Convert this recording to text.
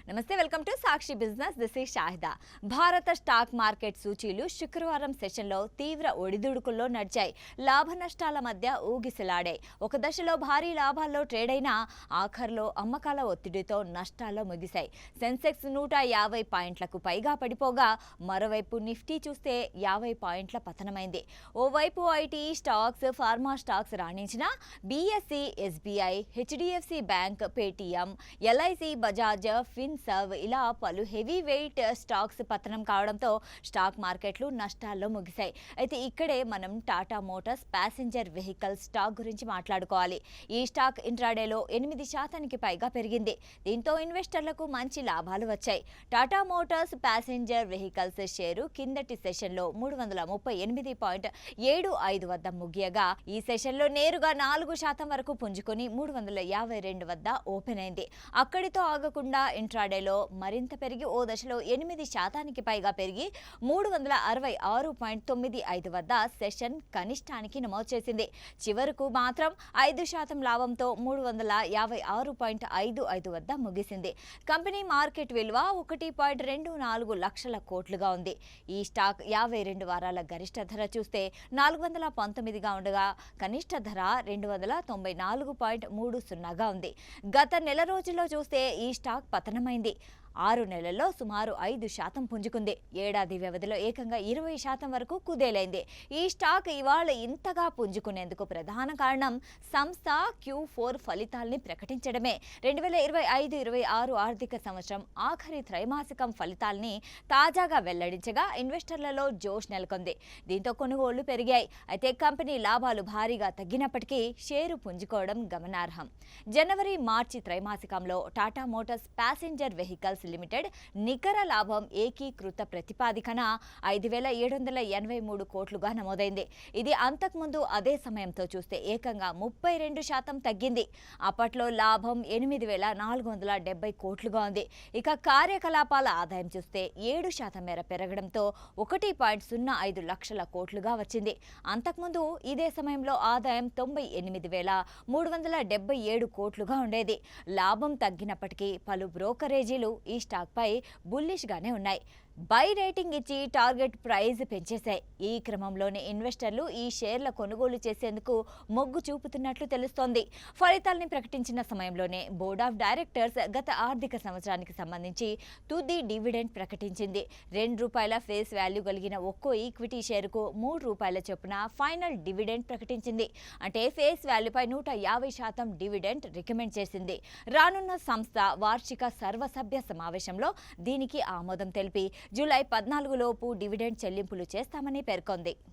నమస్తే, welcome to Sakshi business. This is Shahida. భారత stock market సూచీలు శుక్రవారం సెషన్లో తీవ్ర ఒడిదుడుకుల్లో నడిచాయి. లాభ నష్టాల మధ్య ఊగిసలాడాయి. ఒక దశలో భారీ లాభాల్లో ట్రేడ్ అయినా ఆఖర్లో అమ్మకాల ఒత్తిడితో నష్టాల్లో ముగిశాయి. సెన్సెక్స్ 150 పాయింట్లకు పైగా పడిపోగా మరోవైపు నిఫ్టీ చూస్తే 50 పాయింట్ల పతనమైంది. ఓవైపు ఐటీ స్టాక్స్, ఫార్మా స్టాక్స్ రాణించినా BSE, SBI, HDFC bank, Paytm, LIC, Bajaj Finserv ఇలా పలు హెవీ వెయిట్ స్టాక్స్ పతనం కావడంతో స్టాక్ మార్కెట్లు నష్టాల్లో ముగిశాయి. అయితే ఇక్కడే మనం Tata Motors passenger vehicle stock గురించి మాట్లాడుకోవాలి. ఈ స్టాక్ ఇంట్రాడేలో 8% పైగా పెరిగింది. దీంతో ఇన్వెస్టర్లకు మంచి లాభాలు వచ్చాయి. Tata Motors passenger vehicles share కిందటి సెషన్లో 338.75 వద్ద ముగియగా ఈ సెషన్లో నేరుగా 4% వరకు పుంజుకొని 352 వద్ద ఓపెన్ అయింది. అక్కడితో ఆగకుండా ఇంట్రాడేలో మరింత పెరిగి ఓ దశలో 8% పైగా పెరిగి 366.95 వద్ద సెషన్ కనిష్టానికి నమోదు చేసింది. చివరకు మాత్రం 5% లాభంతో 356.55 వద్ద ముగిసింది. కంపెనీ మార్కెట్ విలువ 1.24 లక్షల కోట్లుగా ఉంది. ఈ స్టాక్ 52 వారాల గరిష్ట ధర చూస్తే 419గా ఉండగా కనిష్ట ధర 294.30గా ఉంది. గత నెల రోజుల్లో చూస్తే ఈ స్టాక్ పతనమైంది. 6 నెలల్లో సుమారు 5% పుంజుకుంది. ఏడాది వ్యవధిలో ఏకంగా 20% వరకు కుదేలైంది. ఈ స్టాక్ ఇవాళ ఇంతగా పుంజుకునేందుకు ప్రధాన కారణం సంస్థ Q4 ఫలితాల్ని ప్రకటించడమే. 2025-26 ఆర్థిక సంవత్సరం ఆఖరి త్రైమాసికం ఫలితాల్ని తాజాగా వెల్లడించగా ఇన్వెస్టర్లలో జోష్ నెలకొంది. దీంతో కొనుగోళ్లు పెరిగాయి. అయితే కంపెనీ లాభాలు భారీగా తగ్గినప్పటికీ షేరు పుంజుకోవడం గమనార్హం. జనవరి, మార్చి త్రైమాసికంలో Tata Motors passenger vehicles limited నికర లాభం ఏకీకృత ప్రతిపాదికన 5,783 కోట్లుగా నమోదైంది. ఇది అంతకుముందు అదే సమయంతో చూస్తే ఏకంగా 32% తగ్గింది. అప్పట్లో లాభం 8,470 కోట్లుగా ఉంది. ఇక కార్యకలాపాల ఆదాయం చూస్తే 7% మేర పెరగడంతో 1.05 లక్షల కోట్లుగా వచ్చింది. అంతకుముందు ఇదే సమయంలో ఆదాయం 98,377 కోట్లుగా ఉండేది. లాభం తగ్గినప్పటికీ పలు బ్రోకరేజీలు ఈ స్టాక్ పై బుల్లిష్ గానే ఉన్నాయి. బై రేటింగ్ ఇచ్చి టార్గెట్ ప్రైస్ పెంచేశాయి. ఈ క్రమంలోనే ఇన్వెస్టర్లు ఈ షేర్ల కొనుగోలు చేసేందుకు మొగ్గు చూపుతున్నట్లు తెలుస్తోంది. ఫలితాల్ని ప్రకటించిన సమయంలోనే బోర్డ్ ఆఫ్ డైరెక్టర్స్ గత ఆర్థిక సంవత్సరానికి సంబంధించి తుది డివిడెండ్ ప్రకటించింది. ₹2 ఫేస్ వాల్యూ కలిగిన ఒక్కో ఈక్విటీ షేరుకు ₹3 చొప్పున ఫైనల్ డివిడెండ్ ప్రకటించింది. అంటే ఫేస్ వాల్యూపై 150% డివిడెండ్ రికమెండ్ చేసింది. రానున్న సంస్థ వార్షిక సర్వసభ్య సమావేశంలో దీనికి ఆమోదం తెలిపి జూలై 14 లోపు డివిడెండ్ చెల్లింపులు చేస్తామని పేర్కొంది.